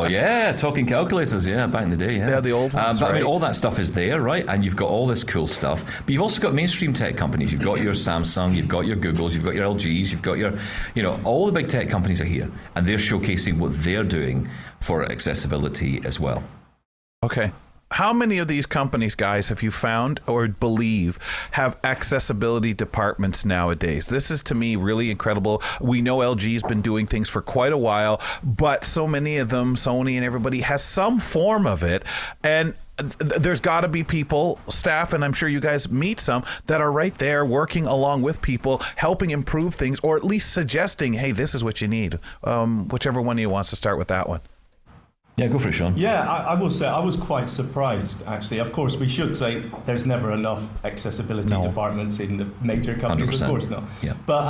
yeah. Talking calculators, back in the day, Yeah, the old ones, but I mean, all that stuff is there, right? And you've got all this cool stuff. But you've also got mainstream tech companies. You've got your Samsung, you've got your Googles, you've got your LGs, you've got your, all the big tech companies are here, and they're showcasing what they're doing for accessibility as well. Okay. How many of these companies, guys, have you found or believe have accessibility departments nowadays? This is, to me, really incredible. We know LG's been doing things for quite a while, but so many of them, Sony and everybody, has some form of it. And there's got to be people, staff, and I'm sure you guys meet some, that are right there working along with people, helping improve things, or at least suggesting, hey, this is what you need. Whichever one of you wants to start with that one. Yeah, go for it, Shaun. Yeah, I will say I was quite surprised, actually. Of course, we should say there's never enough accessibility departments in the major companies. 100%. Of course not. Yeah. But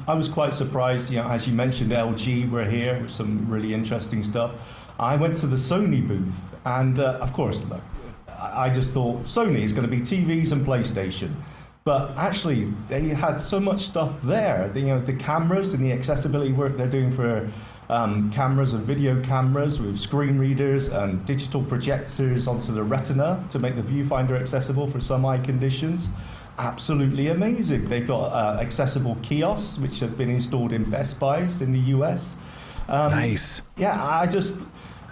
I was quite surprised, as you mentioned, LG were here with some really interesting stuff. I went to the Sony booth, and of course, look, I just thought Sony is going to be TVs and PlayStation. But actually, they had so much stuff there. The cameras and the accessibility work they're doing for cameras and video cameras with screen readers and digital projectors onto the retina to make the viewfinder accessible for some eye conditions. Absolutely amazing. They've got accessible kiosks, which have been installed in Best Buys in the US. Nice. Yeah,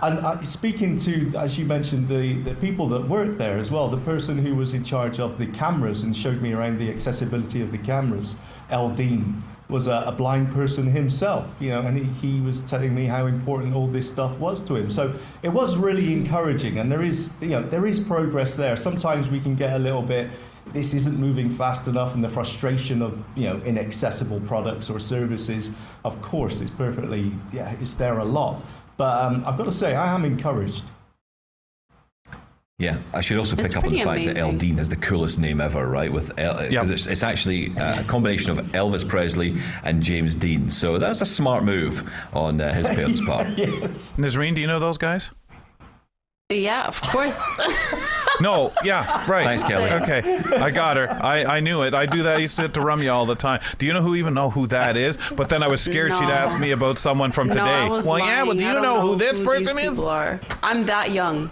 and speaking to, as you mentioned, the people that worked there as well, the person who was in charge of the cameras and showed me around the accessibility of the cameras, El Dean, was a blind person himself, and he was telling me how important all this stuff was to him. So it was really encouraging, and there is progress there. Sometimes we can get a little bit, this isn't moving fast enough, and the frustration of inaccessible products or services, of course, is perfectly, it's there a lot. But I've got to say, I am encouraged. Yeah, I should also pick up on the fact that El Dean is the coolest name ever, right? Because it's actually a combination of Elvis Presley and James Dean. So that was a smart move on his parents' part. Yes. Nisreen, do you know those guys? Yeah, of course. No, yeah, right. Thanks, Kelly. Okay, I got her. I knew it. I do that. I used to do it to Rumya all the time. Do you know who that is? But then I was scared she'd No. ask me about someone from today. I was Well, lying. yeah, well, do I you don't know who this these person is? people are. I'm that young.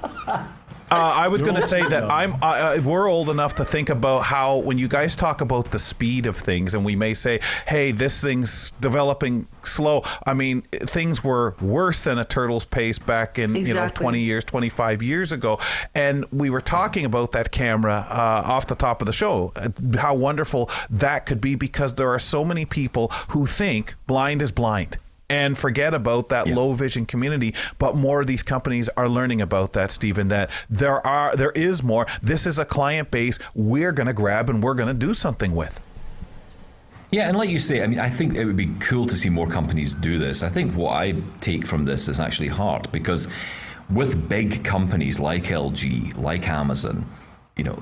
I was going to say that we're old enough to think about how when you guys talk about the speed of things, and we may say, hey, this thing's developing slow. I mean, things were worse than a turtle's pace back in 20 years, 25 years ago. And we were talking about that camera off the top of the show, how wonderful that could be, because there are so many people who think blind is blind and forget about that low vision community. But more of these companies are learning about that, Stephen, that there is more. This is a client base we're going to grab and we're going to do something with. Yeah, and like you say, I mean, I think it would be cool to see more companies do this. I think what I take from this is actually heart, because with big companies like LG, like Amazon,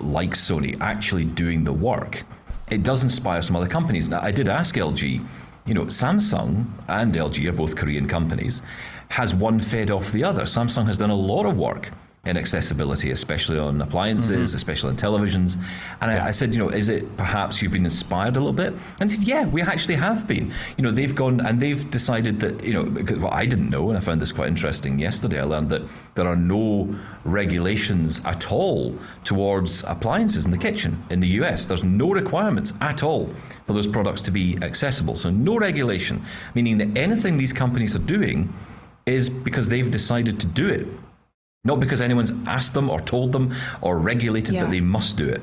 like Sony actually doing the work, it does inspire some other companies. Now, I did ask LG, Samsung and LG are both Korean companies. Has one fed off the other? Samsung has done a lot of work in accessibility, especially on appliances, especially on televisions. And I said, is it perhaps you've been inspired a little bit? And he said, yeah, we actually have been. They've gone and they've decided that, because what I didn't know, and I found this quite interesting yesterday, I learned that there are no regulations at all towards appliances in the kitchen in the US. There's no requirements at all for those products to be accessible. So no regulation, meaning that anything these companies are doing is because they've decided to do it. Not because anyone's asked them or told them or regulated that they must do it.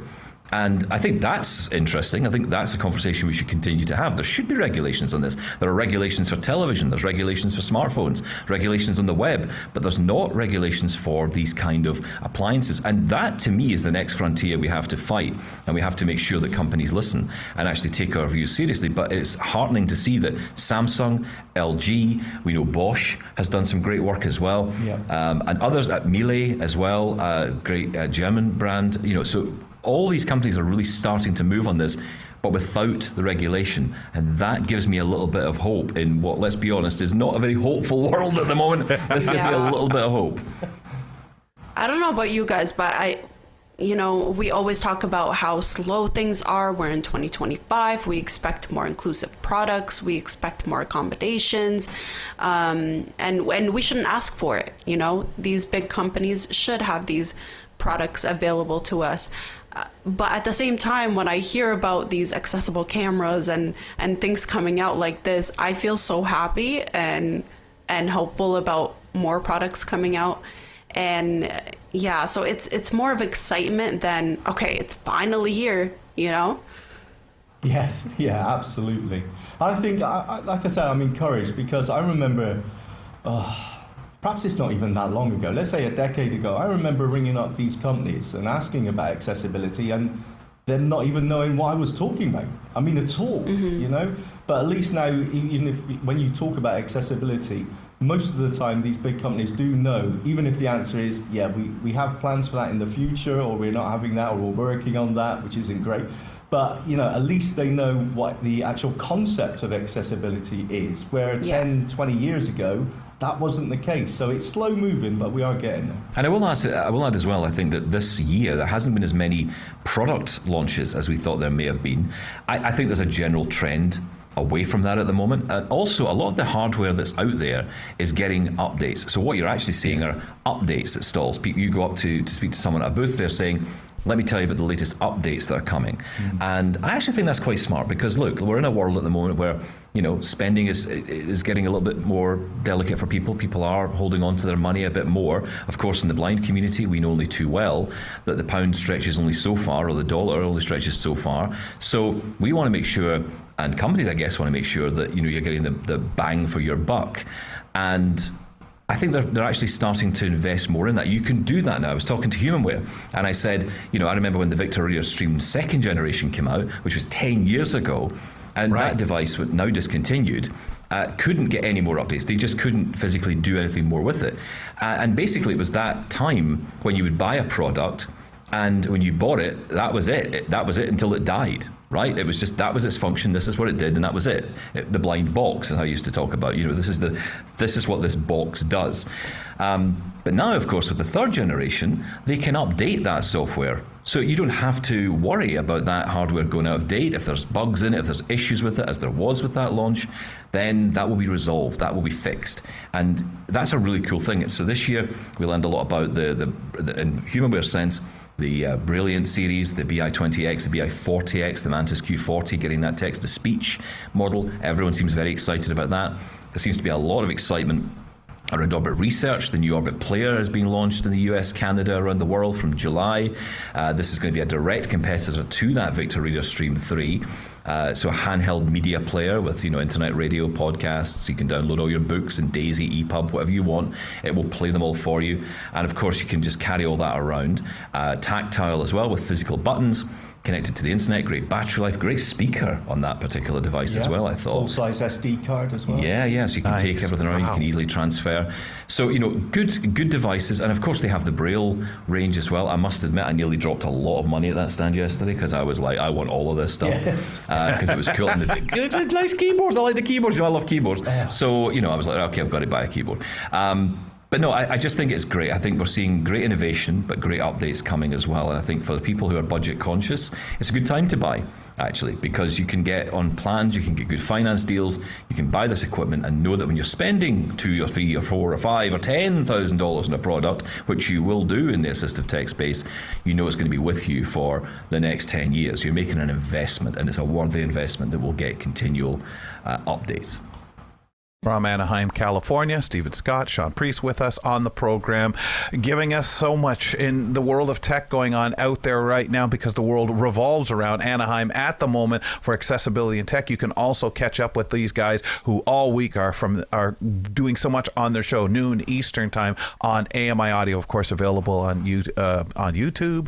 And I think that's interesting. I think that's a conversation we should continue to have. There should be regulations on this. There are regulations for television, there's regulations for smartphones, regulations on the web, but there's not regulations for these kind of appliances. And that, to me, is the next frontier we have to fight. And we have to make sure that companies listen and actually take our views seriously. But it's heartening to see that Samsung, LG, we know Bosch has done some great work as well, and others at Miele as well, great German brand. So all these companies are really starting to move on this, but without the regulation. And that gives me a little bit of hope in what, let's be honest, is not a very hopeful world at the moment. This gives me a little bit of hope. I don't know about you guys, but we always talk about how slow things are. We're in 2025. We expect more inclusive products. We expect more accommodations. And we shouldn't ask for it. These big companies should have these products available to us. But at the same time, when I hear about these accessible cameras and things coming out like this, I feel so happy and hopeful about more products coming out. And so it's more of excitement than, okay, it's finally here, Yes, yeah, absolutely. I think, like I said, I'm encouraged because I remember, perhaps it's not even that long ago, let's say a decade ago, I remember ringing up these companies and asking about accessibility and them not even knowing what I was talking about. I mean, at all, But at least now, even when you talk about accessibility, most of the time these big companies do know, even if the answer is, yeah, we have plans for that in the future, or we're not having that, or we're working on that, which isn't great. But, at least they know what the actual concept of accessibility is, where 10, 20 years ago, that wasn't the case. So it's slow moving, but we are getting there. And I will add as well, I think that this year there hasn't been as many product launches as we thought there may have been. I think there's a general trend away from that at the moment. And also, a lot of the hardware that's out there is getting updates. So what you're actually seeing are updates at stalls. You go up to speak to someone at a booth, they're saying, let me tell you about the latest updates that are coming. And I actually think that's quite smart because, look, we're in a world at the moment where, spending is getting a little bit more delicate for people. People are holding on to their money a bit more. Of course, in the blind community, we know only too well that the pound stretches only so far, or the dollar only stretches so far. So we want to make sure, and companies, I guess, want to make sure that, you're getting the bang for your buck. And I think they're actually starting to invest more in that. You can do that now. I was talking to Humanware and I said, I remember when the Victoria Stream 2nd generation came out, which was 10 years ago, and that device was now discontinued, couldn't get any more updates. They just couldn't physically do anything more with it. And basically it was that time when you would buy a product and when you bought it, that was it. That was it until it died. right? It was just, that was its function, this is what it did, and that was it. The blind box, as I used to talk about, this is what this box does. But now, of course, with the third generation, they can update that software. So you don't have to worry about that hardware going out of date. If there's bugs in it, if there's issues with it, as there was with that launch, then that will be resolved, that will be fixed. And that's a really cool thing. So this year, we learned a lot about the in HumanWare sense, the Brilliant series, the BI-20X, the BI-40X, the Mantis Q40, getting that text-to-speech model. Everyone seems very excited about that. There seems to be a lot of excitement around Orbit Research. The new Orbit Player is being launched in the US, Canada, around the world from July. This is going to be a direct competitor to that Victor Reader Stream 3. So a handheld media player with internet radio, podcasts. You can download all your books in Daisy, EPUB, whatever you want. It will play them all for you. And of course, you can just carry all that around. Tactile as well with physical buttons. Connected to the internet, great battery life, great speaker on that particular device as well, I thought. Full-size SD card as well. Yeah, so you can take everything around, you can easily transfer. So, good devices, and of course they have the Braille range as well. I must admit, I nearly dropped a lot of money at that stand yesterday because I was like, I want all of this stuff. Because it was cool. And nice keyboards, I like the keyboards, I love keyboards. So, I was like, okay, I've got to buy a keyboard. But no, I just think it's great. I think we're seeing great innovation, but great updates coming as well. And I think for the people who are budget conscious, it's a good time to buy, actually, because you can get on plans, you can get good finance deals, you can buy this equipment and know that when you're spending $2 or $3 or $4 or $5 or $10,000 on a product, which you will do in the assistive tech space, it's going to be with you for the next 10 years. You're making an investment, and it's a worthy investment that will get continual updates. From Anaheim, California, Stephen Scott, Shaun Preece with us on the program, giving us so much in the world of tech going on out there right now, because the world revolves around Anaheim at the moment for accessibility and tech. You can also catch up with these guys who all week are doing so much on their show, noon Eastern time on AMI Audio, of course, available on YouTube.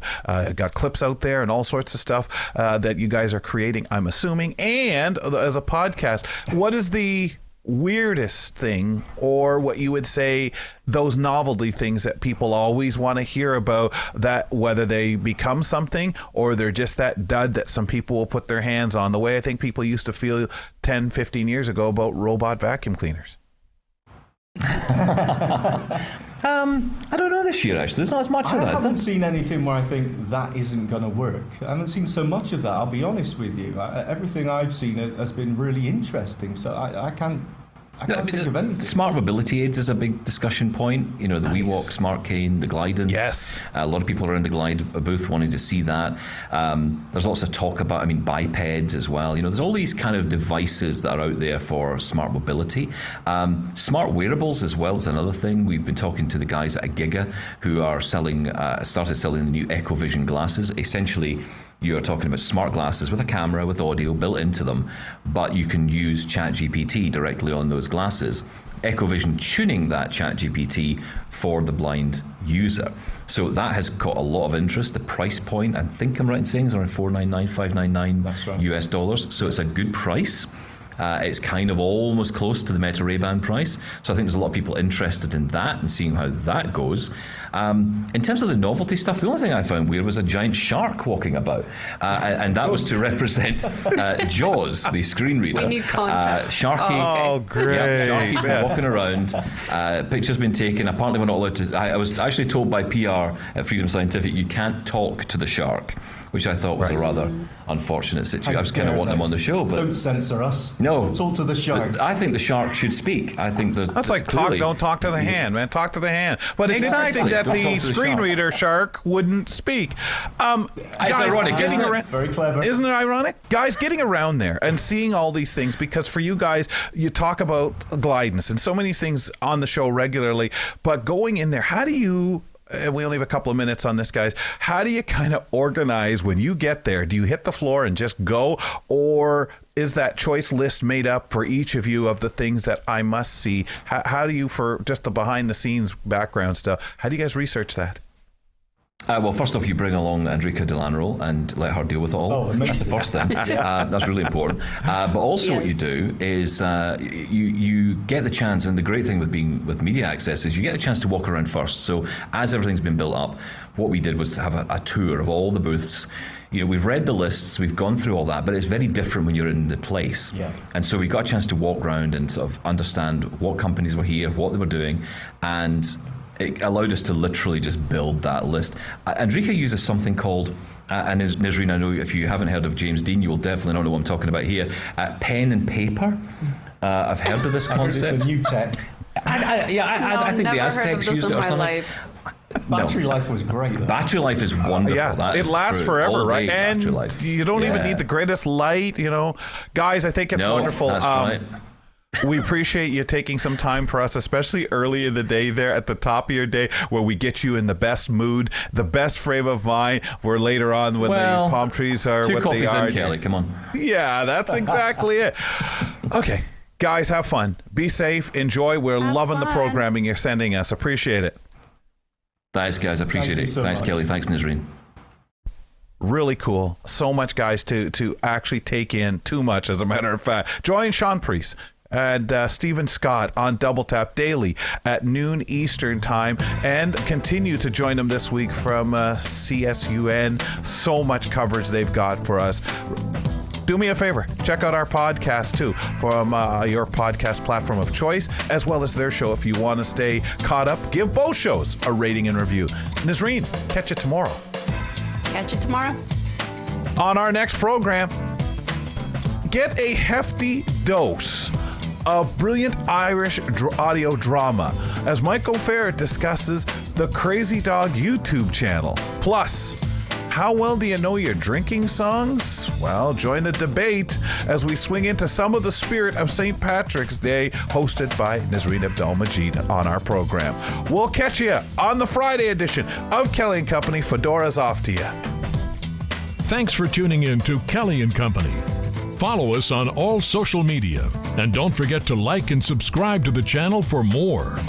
Got clips out there and all sorts of stuff that you guys are creating, I'm assuming, and as a podcast. What is the weirdest thing, or what you would say those novelty things that people always want to hear about, that whether they become something or they're just that dud that some people will put their hands on, the way I think people used to feel 10, 15 years ago about robot vacuum cleaners? I don't know this year, actually. There's not as much of that. I haven't seen anything where I think that isn't going to work. I haven't seen so much of that, I'll be honest with you. Everything I've seen has been really interesting, so I can't think of anything. Smart mobility aids is a big discussion point. The WeWalk Smart Cane, the Glidance. Yes. A lot of people are in the Glide booth wanting to see that. There's lots of talk about, bipeds as well. There's all these kind of devices that are out there for smart mobility. Smart wearables as well is another thing. We've been talking to the guys at Giga who are started selling the new EchoVision glasses. Essentially, you're talking about smart glasses with a camera, with audio built into them, but you can use ChatGPT directly on those glasses. EchoVision tuning that ChatGPT for the blind user. So that has got a lot of interest. The price point, I think I'm right in saying, is around $499, $599 That's right. US dollars. So it's a good price. It's kind of almost close to the Meta Ray-Ban price. So I think there's a lot of people interested in that and seeing how that goes. In terms of the novelty stuff, the only thing I found weird was a giant shark walking about. And that was to represent Jaws, the screen reader. We need content. Sharky. Oh, great. Yeah, Sharky's been walking around. Pictures been taken. Apparently we're not allowed to. I was actually told by PR at Freedom Scientific, you can't talk to the shark, which I thought was a rather unfortunate situation. I was kind of wanting them on the show, but Don't censor us. no. Talk to the shark. I think the shark should speak. I think That's like don't talk to the hand, man. Talk to the hand. But it's Exactly. interesting that Don't the talk to the screen shark. reader shark wouldn't speak. Guys, ironic, getting isn't it? around, Very clever. Isn't it ironic? Guys, getting around there and seeing all these things, because for you guys, you talk about glidance and so many things on the show regularly, but going in there, how do you... we only have a couple of minutes on this, guys. How do you kind of organize when you get there? Do you hit the floor and just go? Or is that choice list made up for each of you of the things that I must see? How do you, for just the behind the scenes background stuff, how do you guys research that? Well, first off, you bring along Enrica Delanroll and let her deal with it all. Oh, That's the first thing. That's really important. But also what you do is you get the chance, and the great thing with being with media access is you get the chance to walk around first. So as everything's been built up, what we did was to have a tour of all the booths. we've read the lists, we've gone through all that, but it's very different when you're in the place. Yeah. And so we got a chance to walk around and sort of understand what companies were here, what they were doing, and it allowed us to literally just build that list. Enrique uses something called, and Nisreen, I know if you haven't heard of James Dean, you will definitely know what I'm talking about here, pen and paper. I've heard of this concept. It's a new tech. I think the Aztecs used it or something. Life. Battery life was great, though. Battery life is wonderful. That it is lasts true. forever, All right? day And battery life. you don't even Yeah. need the greatest light, Guys, I think it's wonderful. That's right. We appreciate you taking some time for us, especially early in the day there at the top of your day where we get you in the best mood, the best frame of mind, where later on when the palm trees are two what coffees they are. in, Kelly, come on. Yeah, that's exactly it. Okay, guys, have fun. Be safe. Enjoy. We're loving the programming you're sending us. Appreciate it. Thanks, guys. I appreciate it. So Thanks, much. Kelly. Thanks, Nisreen. Really cool. So much, guys, to actually take in. Too much, as a matter of fact. Join Shaun Preece and Stephen Scott on Double Tap daily at noon Eastern time, and continue to join them this week from CSUN. So much coverage they've got for us. Do me a favor, check out our podcast too from your podcast platform of choice, as well as their show if you want to stay caught up. Give both shows a rating and review. Nisreen, catch you tomorrow. Catch you tomorrow. On our next program, get a hefty dose of brilliant Irish audio drama as Mike O'Fair discusses the Crazy Dog YouTube channel. Plus, how well do you know your drinking songs? Well, join the debate as we swing into some of the spirit of St. Patrick's Day, hosted by Nisreen Abdel-Majid on our program. We'll catch you on the Friday edition of Kelly & Company. Fedora's off to you. Thanks for tuning in to Kelly & Company. Follow us on all social media, and don't forget to like and subscribe to the channel for more.